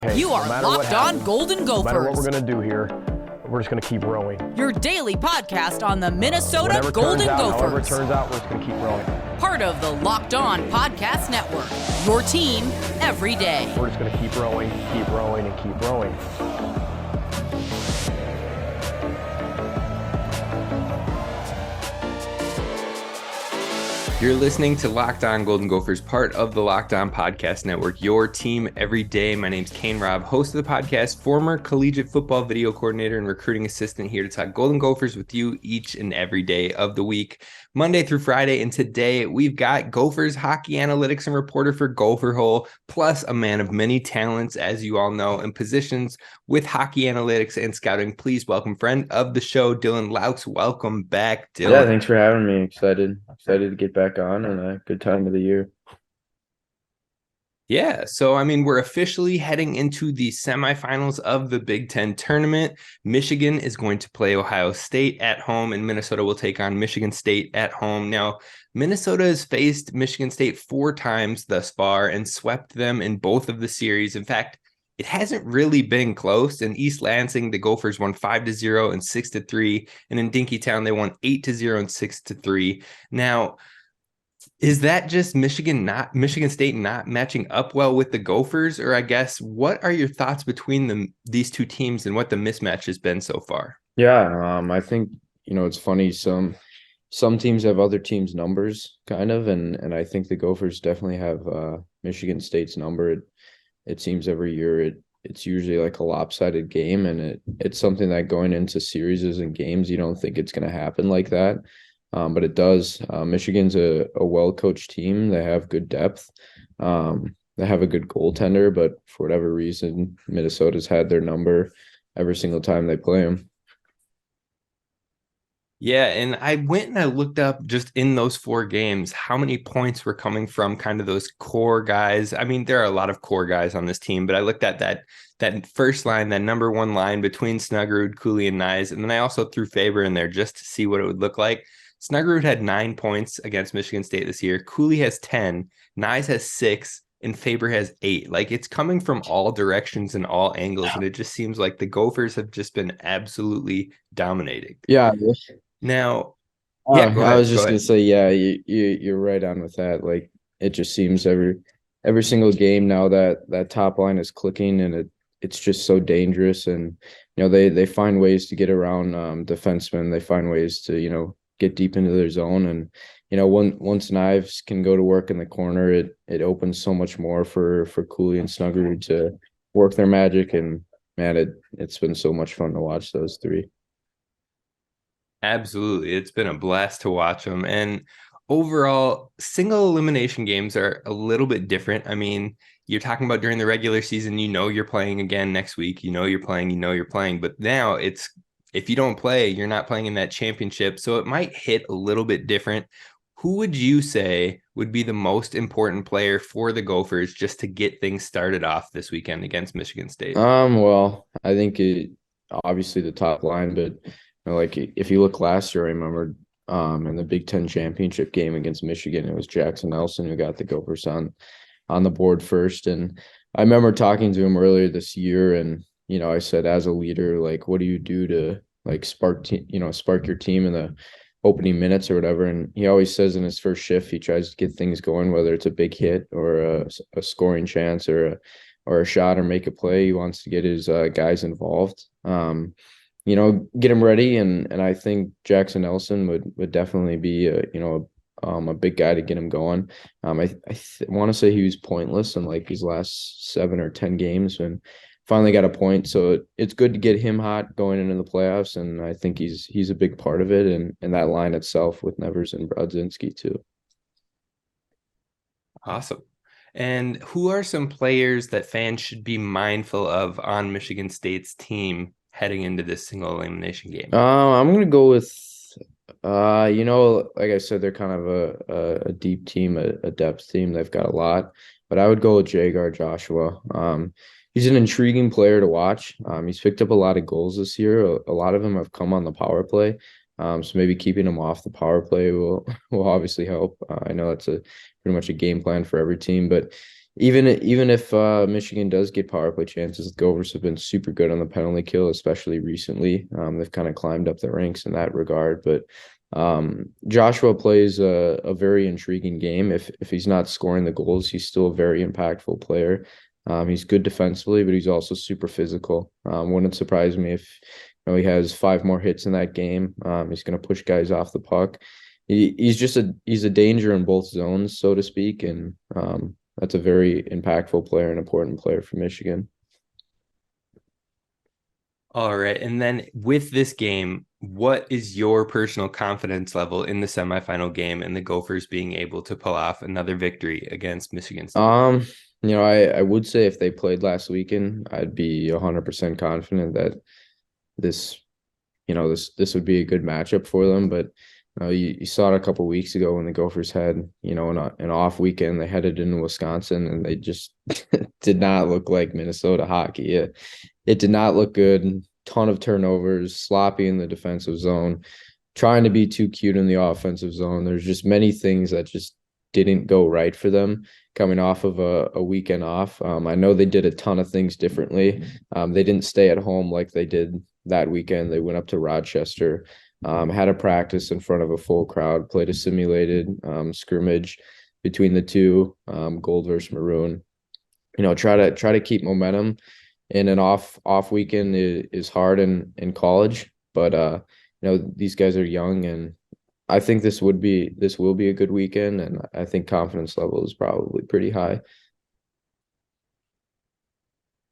okay. You are Locked On Golden Gophers. No matter what we're going to do here, we're just going to keep rowing. Your daily podcast on the Minnesota Golden Gophers. However it turns out, we're just going to keep rowing. Part of the Locked On Podcast Network. Your team every day. We're just going to keep rowing, and keep rowing. You're listening to Locked On Golden Gophers, part of the Locked On Podcast Network, your team every day. My name's Kane Rob, host of the podcast, former collegiate football video coordinator and recruiting assistant, here to talk Golden Gophers with you each and every day of the week, Monday through Friday. And today we've got Gophers hockey analytics and reporter for Gopherhole, plus a man of many talents, as you all know, in positions with hockey analytics and scouting. Please welcome friend of the show, Dylan Loucks. Welcome back, Dylan. Yeah, thanks for having me. Excited to get back on, and a good time of the year. Yeah, so we're officially heading into the semifinals of the Big Ten Tournament. Michigan is going to play Ohio State at home, and Minnesota will take on Michigan State at home. Now, Minnesota has faced Michigan State 4 times thus far and swept them in both of the series. In fact, it hasn't really been close. In East Lansing, the Gophers won 5-0 and 6-3, and in Dinkytown, they won 8-0 and 6-3. Now, is that just Michigan State not matching up well with the Gophers? Or I guess, what are your thoughts between these two teams and what the mismatch has been so far? Yeah, I think, it's funny. Some teams have other teams' numbers, kind of, and I think the Gophers definitely have Michigan State's number. It seems every year it's usually like a lopsided game, and it's something that going into series and games, you don't think it's going to happen like that. But it does. Michigan's a well-coached team. They have good depth. They have a good goaltender, but for whatever reason, Minnesota's had their number every single time they play them. Yeah, and I went and I looked up just in those 4 games how many points were coming from kind of those core guys. There are a lot of core guys on this team, but I looked at that first line, that number 1 line between Snuggerud, Cooley, and Knies, and then I also threw Faber in there just to see what it would look like. Snuggerud had 9 points against Michigan State this year. Cooley has 10, Knies has 6, and Faber has 8. Like, it's coming from all directions and all angles, and it just seems like the Gophers have just been absolutely dominating. Yeah. Now, I was just gonna say, yeah, you're right on with that. Like, it just seems every single game now that top line is clicking, and it's just so dangerous. And they find ways to get around defensemen. They find ways to get deep into their zone, and once Knives can go to work in the corner, it opens so much more for Cooley and Snuggerud to work their magic. And man, it's been so much fun to watch those 3. Absolutely. It's been a blast to watch them. And overall, single elimination games are a little bit different. You're talking about during the regular season, you're playing again next week, you're playing. But now if you don't play, you're not playing in that championship. So it might hit a little bit different. Who would you say would be the most important player for the Gophers just to get things started off this weekend against Michigan State? Well, I think obviously the top line, but like if you look last year, I remember in the Big Ten championship game against Michigan, it was Jackson Nelson who got the Gophers on the board first. And I remember talking to him earlier this year, and I said, as a leader, like, what do you do to like spark your team in the opening minutes or whatever? And he always says in his first shift, he tries to get things going, whether it's a big hit or a scoring chance or a shot or make a play. He wants to get his guys involved, get him ready. And I think Jackson Nelson would definitely be a big guy to get him going. I want to say he was pointless in like his last 7 or 10 games, and finally got a point. So it's good to get him hot going into the playoffs, and I think he's a big part of it, and that line itself with Nevers and Brodzinski too. Awesome. And who are some players that fans should be mindful of on Michigan State's team heading into this single elimination game? I'm gonna go with like I said, they're kind of a deep team, a depth team. They've got a lot, but I would go with Jagar Joshua. He's an intriguing player to watch. He's picked up a lot of goals this year. A lot of them have come on the power play. So maybe keeping him off the power play will obviously help. I know that's pretty much a game plan for every team, but even if Michigan does get power play chances, the Gophers have been super good on the penalty kill, especially recently. They've kind of climbed up the ranks in that regard. But Joshua plays a very intriguing game. If he's not scoring the goals, he's still a very impactful player. He's good defensively, but he's also super physical. Wouldn't surprise me if he has 5 more hits in that game. He's going to push guys off the puck. He's a danger in both zones, so to speak, and that's a very impactful player and important player for Michigan. All right. And then with this game, what is your personal confidence level in the semifinal game and the Gophers being able to pull off another victory against Michigan State? I would say if they played last weekend, I'd be 100% confident that this would be a good matchup for them. But you saw it a couple of weeks ago when the Gophers had, an off weekend. They headed into Wisconsin and they just did not look like Minnesota hockey. It did not look good. Ton of turnovers, sloppy in the defensive zone, trying to be too cute in the offensive zone. There's just many things that just didn't go right for them coming off of a weekend off. I know they did a ton of things differently. They didn't stay at home like they did that weekend. They went up to Rochester, had a practice in front of a full crowd, played a simulated scrimmage between the two, gold versus maroon. Try to keep momentum in an off weekend is hard in college, but these guys are young, and I think this will be a good weekend, and I think confidence level is probably pretty high.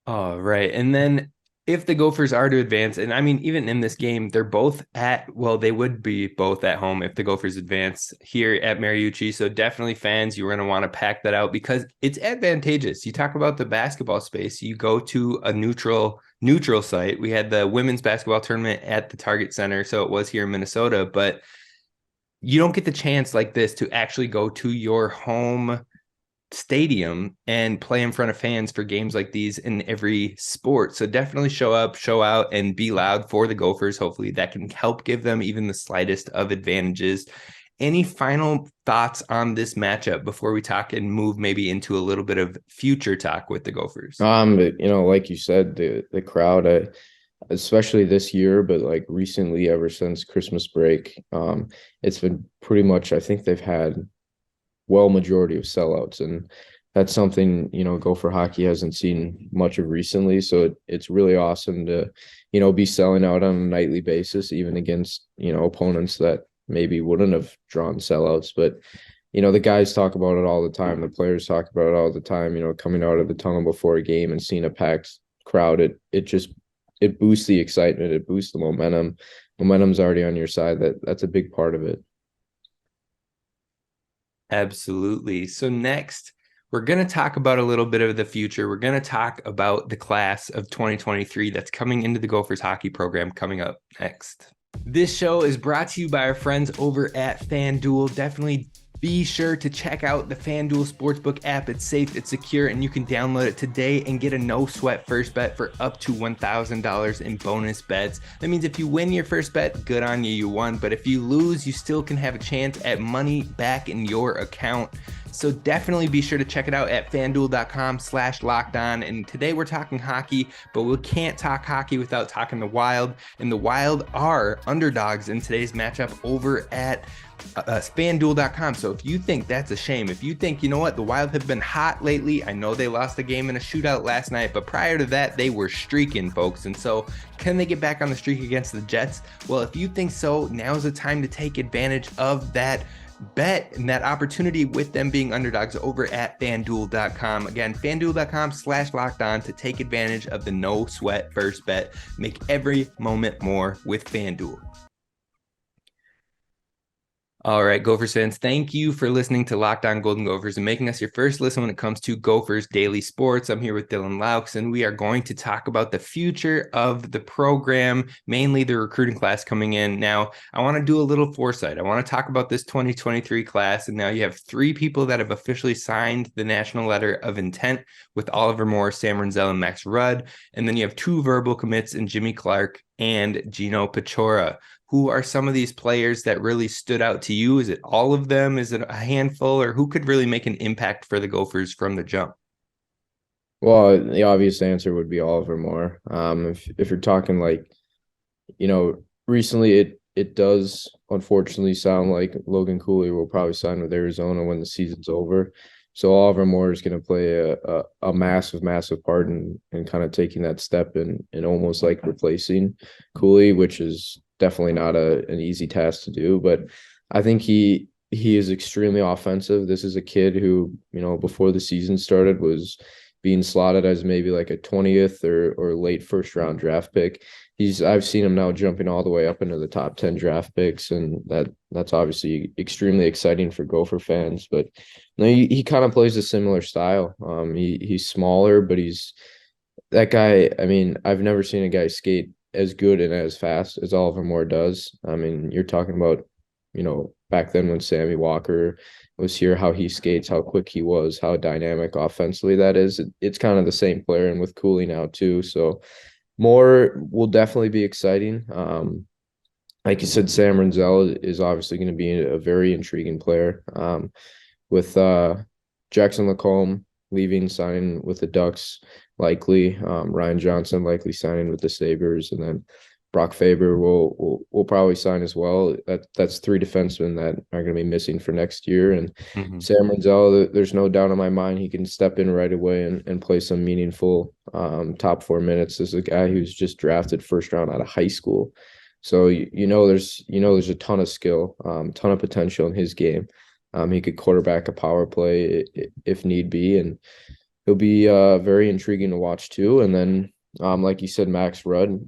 All right. And then if the Gophers are to advance, and I mean, even in this game, they would be both at home if the Gophers advance here at Mariucci. So definitely fans, you're going to want to pack that out because it's advantageous. You talk about the basketball space, you go to a neutral site. We had the women's basketball tournament at the Target Center, so it was here in Minnesota, but you don't get the chance like this to actually go to your home stadium and play in front of fans for games like these in every sport. So definitely show up, show out, and be loud for the Gophers. Hopefully that can help give them even the slightest of advantages. Any final thoughts on this matchup before we talk and move maybe into a little bit of future talk with the Gophers? Like you said, the crowd, especially this year, but like recently, ever since Christmas break, it's been pretty much, I think they've had majority of sellouts, and that's something Gopher hockey hasn't seen much of recently. So it's really awesome to be selling out on a nightly basis, even against opponents that maybe wouldn't have drawn sellouts. But the guys talk about it all the time, the players talk about it all the time. Coming out of the tunnel before a game and seeing a packed crowd, it boosts the excitement, it boosts the momentum's already on your side. That's a big part of it. Absolutely. So next, we're going to talk about a little bit of the future. We're going to talk about the class of 2023 that's coming into the Gophers hockey program coming up next. This show is brought to you by our friends over at FanDuel. Definitely be sure to check out the FanDuel Sportsbook app. It's safe, it's secure, and you can download it today and get a no-sweat first bet for up to $1,000 in bonus bets. That means if you win your first bet, good on you, you won. But if you lose, you still can have a chance at money back in your account. So definitely be sure to check it out at fanduel.com/lockedon. And today we're talking hockey, but we can't talk hockey without talking the Wild. And the Wild are underdogs in today's matchup over at FanDuel.com. So if you think that's a shame, if you think, the Wild have been hot lately, I know they lost a game in a shootout last night, but prior to that, they were streaking, folks. And so can they get back on the streak against the Jets? Well, if you think so, now's the time to take advantage of that bet and that opportunity with them being underdogs over at FanDuel.com. Again, FanDuel.com/lockedon to take advantage of the no sweat first bet. Make every moment more with FanDuel. All right, Gophers fans, thank you for listening to Locked On Golden Gophers and making us your first listen when it comes to Gophers Daily Sports. I'm here with Dylan Loucks, and we are going to talk about the future of the program, mainly the recruiting class coming in. Now, I want to do a little foresight. I want to talk about this 2023 class, and now you have 3 people that have officially signed the national letter of intent with Oliver Moore, Sam Rinzel, and Max Rudd, and then you have 2 verbal commits in Jimmy Clark and Gino Pachora. Who are some of these players that really stood out to you? Is it all of them? Is it a handful? Or who could really make an impact for the Gophers from the jump? Well, the obvious answer would be Oliver Moore. If you're talking like, recently it does unfortunately sound like Logan Cooley will probably sign with Arizona when the season's over. So Oliver Moore is going to play a massive, massive part in kind of taking that step and almost like replacing Cooley, which is definitely not an easy task to do. But I think he is extremely offensive. This is a kid who, before the season started was being slotted as maybe like a 20th or late first round draft pick. I've seen him now jumping all the way up into the top 10 draft picks, and that's obviously extremely exciting for Gopher fans. But no, he kind of plays a similar style. He's smaller, but he's that guy. I mean, I've never seen a guy skate as good and as fast as Oliver Moore does. I mean, you're talking about, back then when Sammy Walker was here, how he skates, how quick he was, how dynamic offensively that is. It's kind of the same player, and with Cooley now too. So Moore will definitely be exciting. Like you said, Sam Rinzel is obviously going to be a very intriguing player. With Jackson Lacombe leaving, signing with the Ducks, likely. Ryan Johnson likely signing with the Sabres, and then Brock Faber will probably sign as well. That's three defensemen that are going to be missing for next year. And Sam Rinzel, there's no doubt in my mind he can step in right away and play some meaningful top 4 minutes. This is a guy who's just drafted first round out of high school. So there's a ton of skill, ton of potential in his game. He could quarterback a power play if need be, and he'll be very intriguing to watch too. And then like you said, Max Rudd,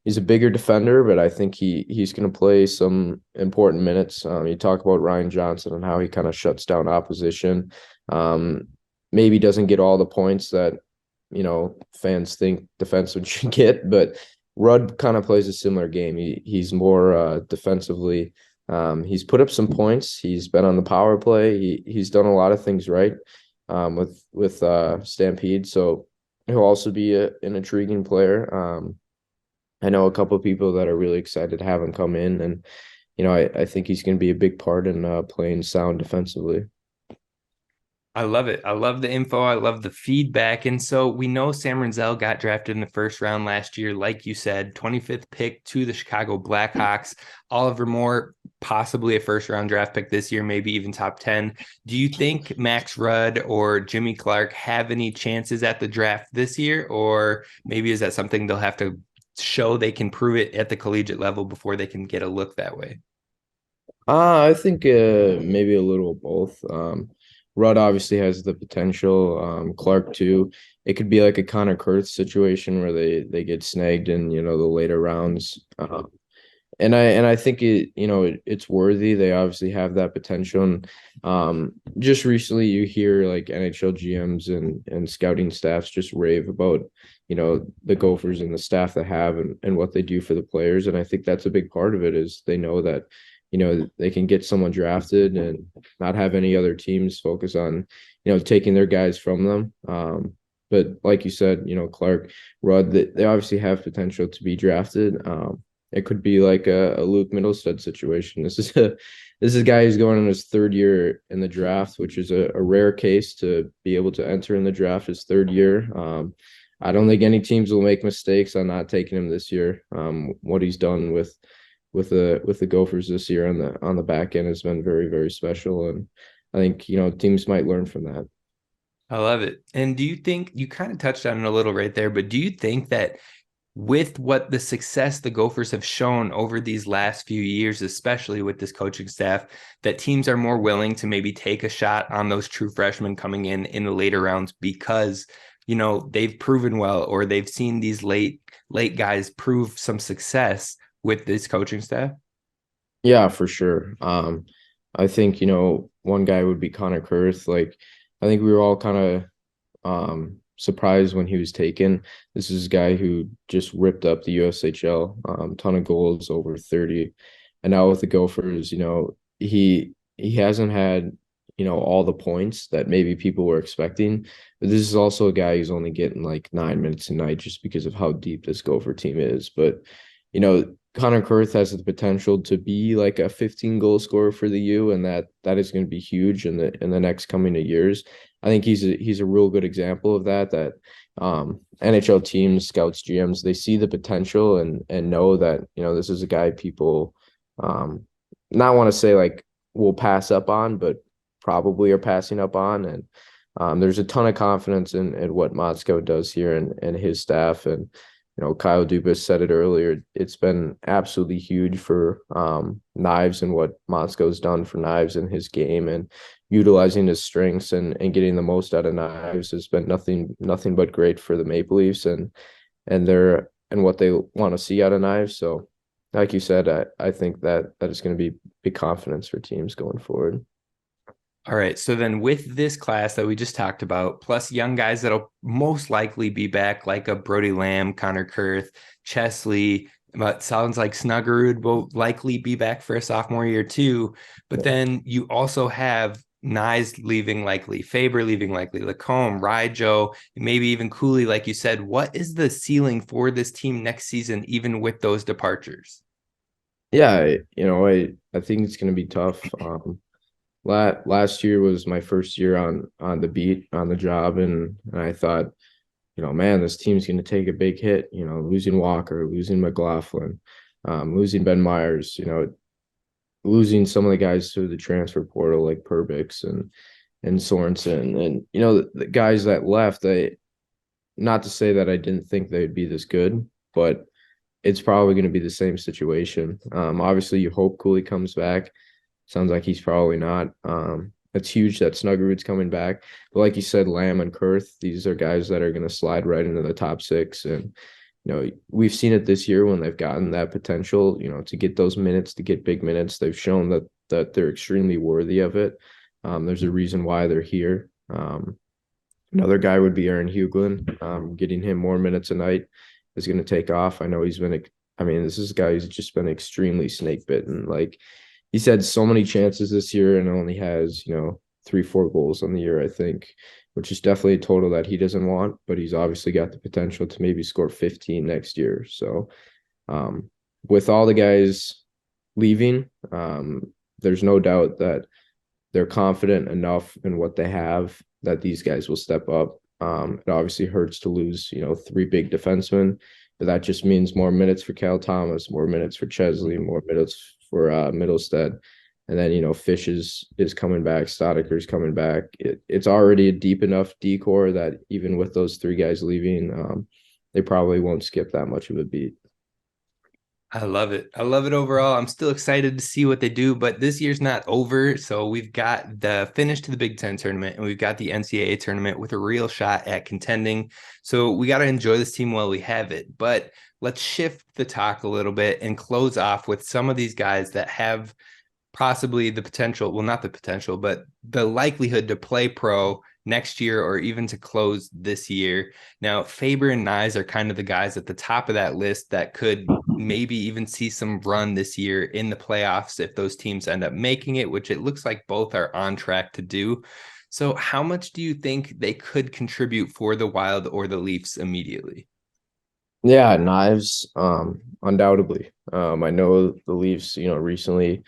he's a bigger defender, but I think he's going to play some important minutes. You talk about Ryan Johnson and how he kind of shuts down opposition. Maybe doesn't get all the points that, fans think defensemen should get, but Rudd kind of plays a similar game. He's more defensively. He's put up some points. He's been on the power play. He's done a lot of things right with Stampede. So he'll also be an intriguing player. I know a couple of people that are really excited to have him come in, and I think he's going to be a big part in playing sound defensively. I love it. I love the info. I love the feedback. And so we know Sam Rinzel got drafted in the first round last year, like you said, 25th pick to the Chicago Blackhawks. Oliver Moore, possibly a first round draft pick this year, maybe even top 10. Do you think Max Rudd or Jimmy Clark have any chances at the draft this year? Or maybe is that something they'll have to show they can prove it at the collegiate level before they can get a look that way? I think maybe a little of both. Rudd obviously has the potential. Clark too. It could be like a Connor Kurth situation where they get snagged in the later rounds. And I think it's worthy. They obviously have that potential. And just recently, you hear like NHL GMs and scouting staffs just rave about the Gophers and the staff they have and what they do for the players. And I think that's a big part of it is they know that they can get someone drafted and not have any other teams focus on, taking their guys from them. But like you said, Clark, Rudd, they obviously have potential to be drafted. It could be like a Luke Middlestead situation. This is a guy who's going in his third year in the draft, which is a rare case to be able to enter in the draft his third year. I don't think any teams will make mistakes on not taking him this year. What he's done with the Gophers this year on the back end has been very, very special. And I think, teams might learn from that. I love it. And do you think, you kind of touched on it a little right there, but do you think that with what the success the Gophers have shown over these last few years, especially with this coaching staff, that teams are more willing to maybe take a shot on those true freshmen coming in the later rounds because, they've proven well, or they've seen these late guys prove some success with this coaching staff? Yeah, for sure. I think, one guy would be Connor Kurth. Like, I think we were all kind of surprised when he was taken. This is a guy who just ripped up the USHL, ton of goals, over 30. And now with the Gophers, he hasn't had, all the points that maybe people were expecting. But this is also a guy who's only getting like 9 minutes a night just because of how deep this Gopher team is. But, Connor Kurth has the potential to be like a 15 goal scorer for the U, and that is going to be huge in the next coming years. I think he's a real good example of that NHL teams, scouts, GMs, they see the potential and know that, this is a guy people not want to say like will pass up on, but probably are passing up on. And there's a ton of confidence in what Motzko does here and his staff. And Kyle Dubas said it earlier. It's been absolutely huge for Knives and what Motzko's done for Knives in his game, and utilizing his strengths and getting the most out of Knives has been nothing but great for the Maple Leafs and what they want to see out of Knives. So, like you said, I think that is going to be big confidence for teams going forward. All right. So then with this class that we just talked about, plus young guys that'll most likely be back, like a Brody Lamb, Connor Kurth, Chesley, but sounds like Snuggerud will likely be back for a sophomore year too. But then you also have Knies leaving likely, Faber leaving likely, Lacombe, Rijo, maybe even Cooley, like you said. What is the ceiling for this team next season, even with those departures? Yeah, I think it's going to be tough. Last year was my first year on the beat, on the job, and I thought, man, this team's going to take a big hit. Losing Walker, losing McLaughlin, losing Ben Myers, losing some of the guys through the transfer portal like Perbix and Sorensen, and the guys that left. Not to say that I didn't think they'd be this good, but it's probably going to be the same situation. Obviously, you hope Cooley comes back. Sounds like he's probably not. It's huge that Snuggerud's coming back. But like you said, Lamb and Kurth, these are guys that are going to slide right into the top six. And, we've seen it this year when they've gotten that potential, to get those minutes, to get big minutes. They've shown that they're extremely worthy of it. There's a reason why they're here. Another guy would be Aaron Huglin. Getting him more minutes a night is going to take off. I know this is a guy who's just been extremely snake bitten. Like, he's had so many chances this year and only has, 3-4 goals on the year, I think, which is definitely a total that he doesn't want, but he's obviously got the potential to maybe score 15 next year. So with all the guys leaving, there's no doubt that they're confident enough in what they have that these guys will step up. It obviously hurts to lose, 3 big defensemen, but that just means more minutes for Cal Thomas, more minutes for Chesley, more minutes for Middlestead. And then, Fish is coming back, Stodiker's coming back. It's already a deep enough decor that even with those 3 guys leaving, they probably won't skip that much of a beat. I love it. I love it overall. I'm still excited to see what they do, but this year's not over. So we've got the finish to the Big Ten tournament and we've got the NCAA tournament with a real shot at contending. So we got to enjoy this team while we have it. But let's shift the talk a little bit and close off with some of these guys that have possibly the potential, well, not the potential, but the likelihood to play pro next year or even to close this year. Now, Faber and Knies are kind of the guys at the top of that list that could maybe even see some run this year in the playoffs if those teams end up making it, which it looks like both are on track to do. So how much do you think they could contribute for the Wild or the Leafs immediately? Yeah, Knives, undoubtedly. I know the Leafs, recently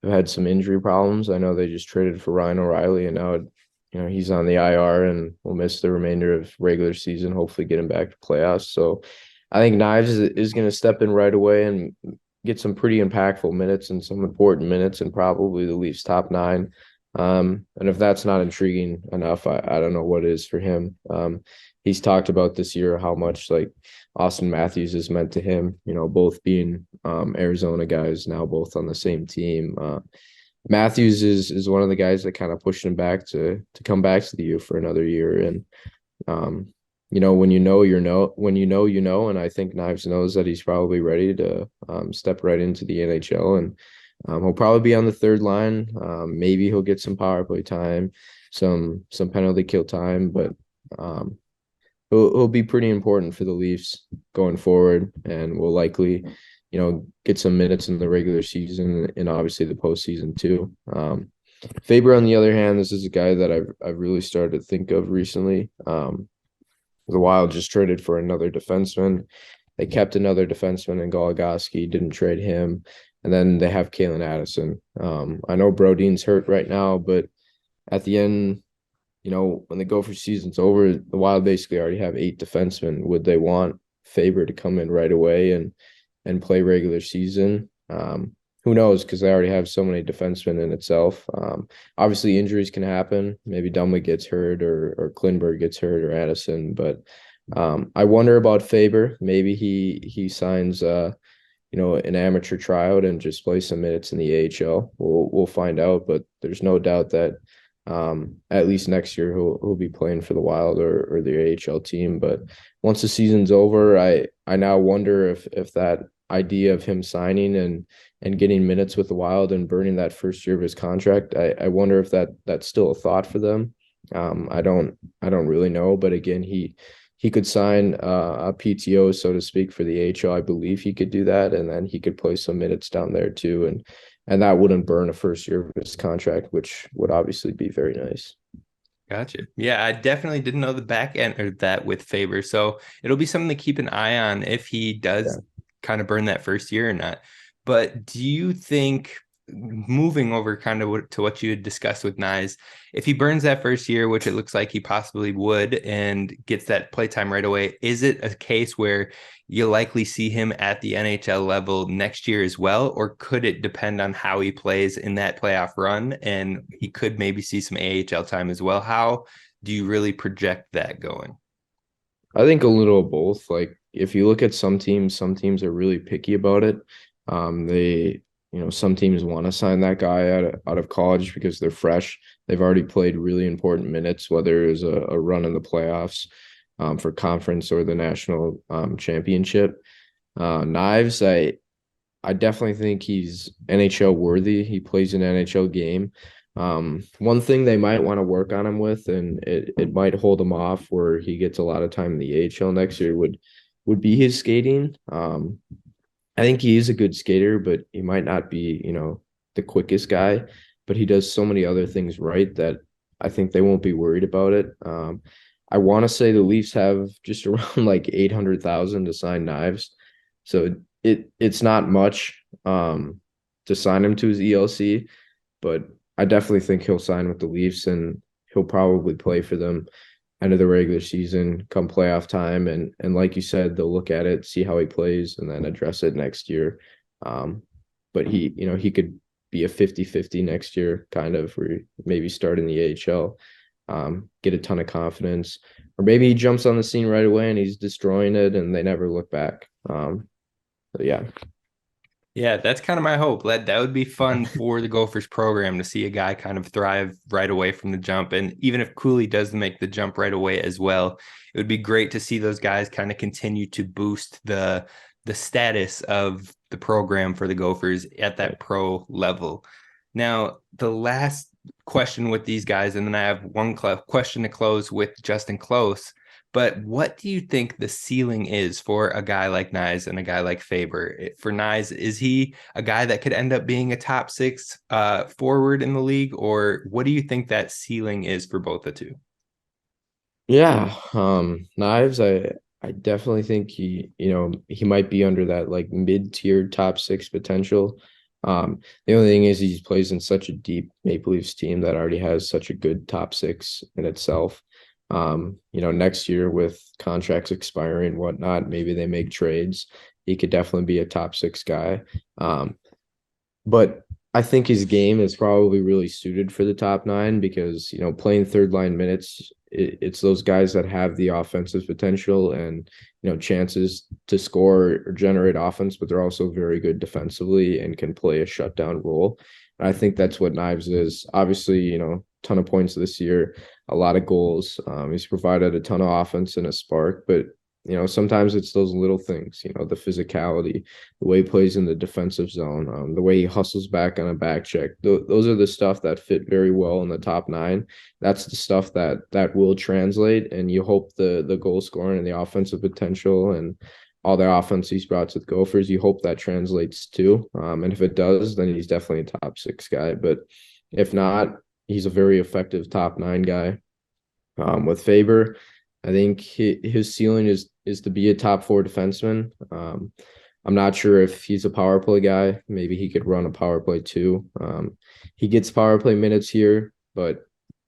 have had some injury problems. I know they just traded for Ryan O'Reilly, and now, he's on the IR and will miss the remainder of regular season, hopefully getting back to playoffs. So I think Knives is going to step in right away and get some pretty impactful minutes and some important minutes and probably the Leafs top 9. And if that's not intriguing enough, I don't know what is for him. He's talked about this year how much like Austin Matthews has meant to him, both being Arizona guys, now both on the same team. Matthews is one of the guys that kind of pushed him back to come back to the U for another year. And, when you know, and I think Knives knows that he's probably ready to step right into the NHL, and he'll probably be on the 3rd line. Maybe he'll get some power play time, some penalty kill time, but he'll be pretty important for the Leafs going forward, and will likely, get some minutes in the regular season and obviously the postseason too. Faber, on the other hand, this is a guy that I've really started to think of recently. The Wild just traded for another defenseman. They kept another defenseman in Goligoski, didn't trade him. And then they have Kalen Addison. I know Brodeen's hurt right now, but at the end when the Gophers season's over, the Wild basically already have 8 defensemen. Would they want Faber to come in right away and play regular season? Who knows? Because they already have so many defensemen in itself. Obviously, injuries can happen. Maybe Dumley gets hurt or Klinberg gets hurt or Addison. But I wonder about Faber. Maybe he signs an amateur tryout and just plays some minutes in the AHL. We'll find out. But there's no doubt that at least next year he'll be playing for the Wild or the AHL team. But once the season's over, I now wonder if that idea of him signing and getting minutes with the Wild and burning that first year of his contract, I wonder if that's still a thought for them. I don't really know, but again, he could sign a PTO, so to speak, for the AHL. I believe he could do that, and then he could play some minutes down there too, and that wouldn't burn a first year of his contract, which would obviously be very nice. Gotcha. Yeah, I definitely didn't know the back end of that with Faber. So it'll be something to keep an eye on if he does kind of burn that first year or not. But do you think, moving over kind of to what you had discussed with Knies, if he burns that first year, which it looks like he possibly would, and gets that playtime right away, is it a case where you'll likely see him at the NHL level next year as well? Or could it depend on how he plays in that playoff run, and he could maybe see some AHL time as well? How do you really project that going? I think a little of both. Like, if you look at some teams are really picky about it. Some teams want to sign that guy out of college because they're fresh. They've already played really important minutes, whether it was a run in the playoffs for conference or the national championship. Knies, I definitely think he's NHL worthy. He plays an NHL game. One thing they might want to work on him with, and it might hold him off where he gets a lot of time in the AHL next year, would be his skating. I think he is a good skater, but he might not be, the quickest guy, but he does so many other things right that I think they won't be worried about it. I want to say the Leafs have just around like 800,000 to sign Knies. So it's not much to sign him to his ELC, but I definitely think he'll sign with the Leafs and he'll probably play for them end of the regular season, come playoff time. And like you said, they'll look at it, see how he plays, and then address it next year. But he could be a 50-50 next year, kind of, where maybe start in the AHL, get a ton of confidence, or maybe he jumps on the scene right away and he's destroying it and they never look back. Yeah. Yeah, that's kind of my hope. That would be fun for the Gophers program to see a guy kind of thrive right away from the jump. And even if Cooley does make the jump right away as well, it would be great to see those guys kind of continue to boost the status of the program for the Gophers at that pro level. Now, the last question with these guys, and then I have one question to close with Justin Close. But what do you think the ceiling is for a guy like Knies and a guy like Faber? For Knies, is he a guy that could end up being a top 6 forward in the league? Or what do you think that ceiling is for both the two? Yeah, Knies, I definitely think he might be under that like mid-tier top 6 potential. The only thing is he plays in such a deep Maple Leafs team that already has such a good top 6 in itself. Next year with contracts expiring and whatnot, maybe they make trades. He could definitely be a top 6 guy. But I think his game is probably really suited for the top 9 because, playing third line minutes, it's those guys that have the offensive potential and, chances to score or generate offense, but they're also very good defensively and can play a shutdown role. And I think that's what Knies is. Obviously, ton of points this year, a lot of goals. He's provided a ton of offense and a spark, but sometimes it's those little things, the physicality, the way he plays in the defensive zone, the way he hustles back on a back check. Those are the stuff that fit very well in the top 9. That's the stuff that will translate, and you hope the goal scoring and the offensive potential and all the offense he's brought to the Gophers, you hope that translates too. And if it does, then he's definitely a top 6 guy. But if not, he's a very effective top 9 guy. With Faber, I think his ceiling is to be a top 4 defenseman. I'm not sure if he's a power play guy. Maybe he could run a power play too. He gets power play minutes here, but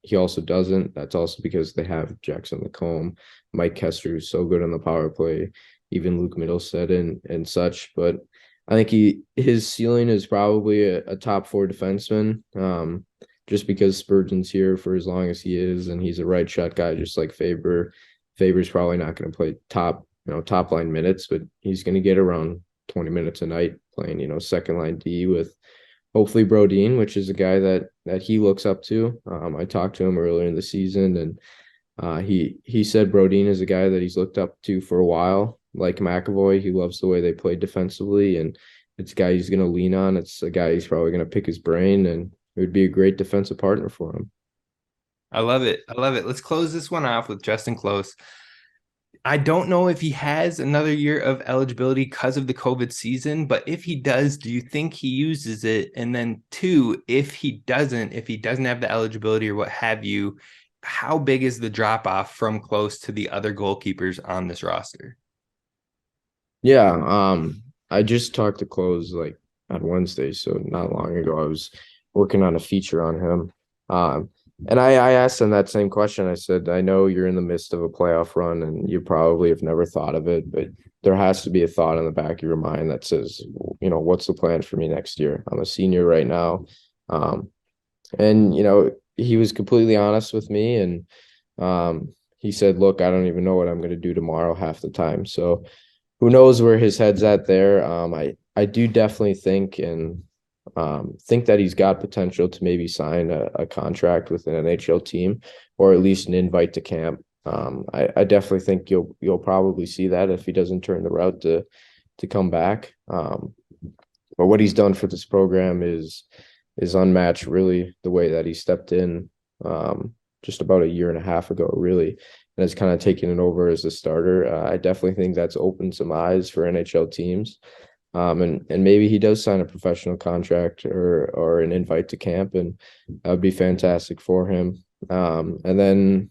he also doesn't. That's also because they have Jackson LaCombe, Mike Kester, who's so good on the power play, even Luke Middlestead and such. But I think his ceiling is probably a top 4 defenseman, just because Spurgeon's here for as long as he is, and he's a right shot guy, just like Faber. Faber's probably not going to play top line minutes, but he's going to get around 20 minutes a night playing, second line D with hopefully Brodin, which is a guy that he looks up to. I talked to him earlier in the season, and he said Brodin is a guy that he's looked up to for a while. Like McAvoy, he loves the way they play defensively, and it's a guy he's going to lean on. It's a guy he's probably going to pick his brain, and it would be a great defensive partner for him. I love it. Let's close this one off with Justin Close. I don't know if he has another year of eligibility because of the COVID season, but if he does, do you think he uses it? And then 2, if he doesn't have the eligibility or what have you, how big is the drop off from Close to the other goalkeepers on this roster? Yeah. I just talked to Close like on Wednesday, so not long ago. I was working on a feature on him. And I asked him that same question. I said, I know you're in the midst of a playoff run and you probably have never thought of it, but there has to be a thought in the back of your mind that says, what's the plan for me next year? I'm a senior right now. And he was completely honest with me. And he said, look, I don't even know what I'm going to do tomorrow half the time. So who knows where his head's at there. I do definitely think that he's got potential to maybe sign a contract with an NHL team, or at least an invite to camp. I definitely think you'll probably see that if he doesn't turn the route to come back. But what he's done for this program is unmatched, really, the way that he stepped in just about a year and a half ago, really, and has kind of taken it over as a starter. I definitely think that's opened some eyes for NHL teams. And maybe he does sign a professional contract or an invite to camp, and that would be fantastic for him. And then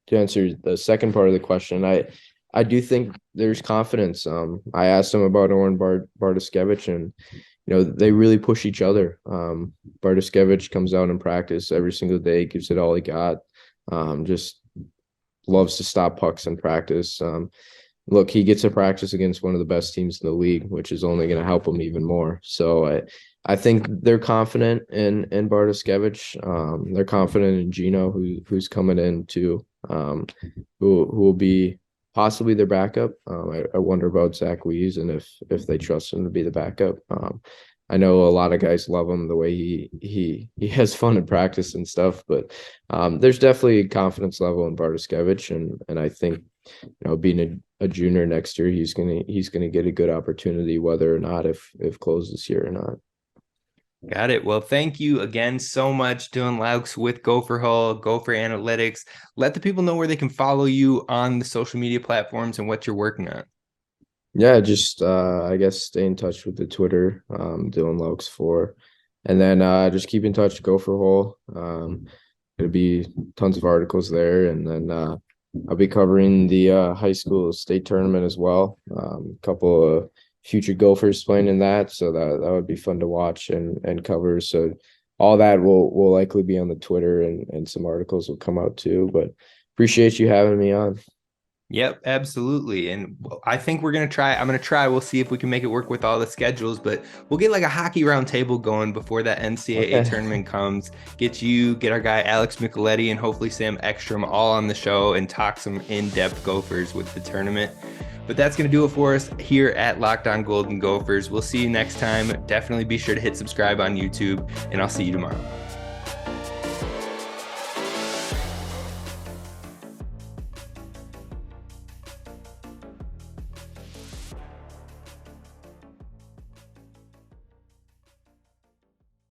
to answer the second part of the question, I do think there's confidence. I asked him about Oren Bartoskevich, and they really push each other. Bartoskevich comes out in practice every single day, gives it all he got. Just loves to stop pucks in practice. Look, he gets to practice against one of the best teams in the league, which is only going to help him even more. So I think they're confident in Bartoskevich. They're confident in Gino, who's coming in too, who will be possibly their backup. I wonder about Zach Wees and if they trust him to be the backup. I know a lot of guys love him, the way he has fun in practice and stuff, but there's definitely a confidence level in Bartoskevich, and I think being a junior next year, he's gonna get a good opportunity, whether or not if Close this year or not. Got it. Well, thank you again so much, Dylan Loucks with Gopherhole, Gopher Analytics. Let the people know where they can follow you on the social media platforms and what you're working on. Yeah, just I guess stay in touch with the Twitter, Dylan Loucks 4, and then just keep in touch, Gopherhole. It'll be tons of articles there, and then I'll be covering the high school state tournament as well. A couple of future Gophers playing in that, so that would be fun to watch and cover. So all that will likely be on the Twitter, and some articles will come out too. But appreciate you having me on. Yep, absolutely. And I think I'm going to try. We'll see if we can make it work with all the schedules, but we'll get like a hockey round table going before that NCAA tournament comes. Get our guy Alex Micheletti and hopefully Sam Ekstrom all on the show and talk some in-depth Gophers with the tournament. But that's going to do it for us here at Locked On Golden Gophers. We'll see you next time. Definitely be sure to hit subscribe on YouTube, and I'll see you tomorrow.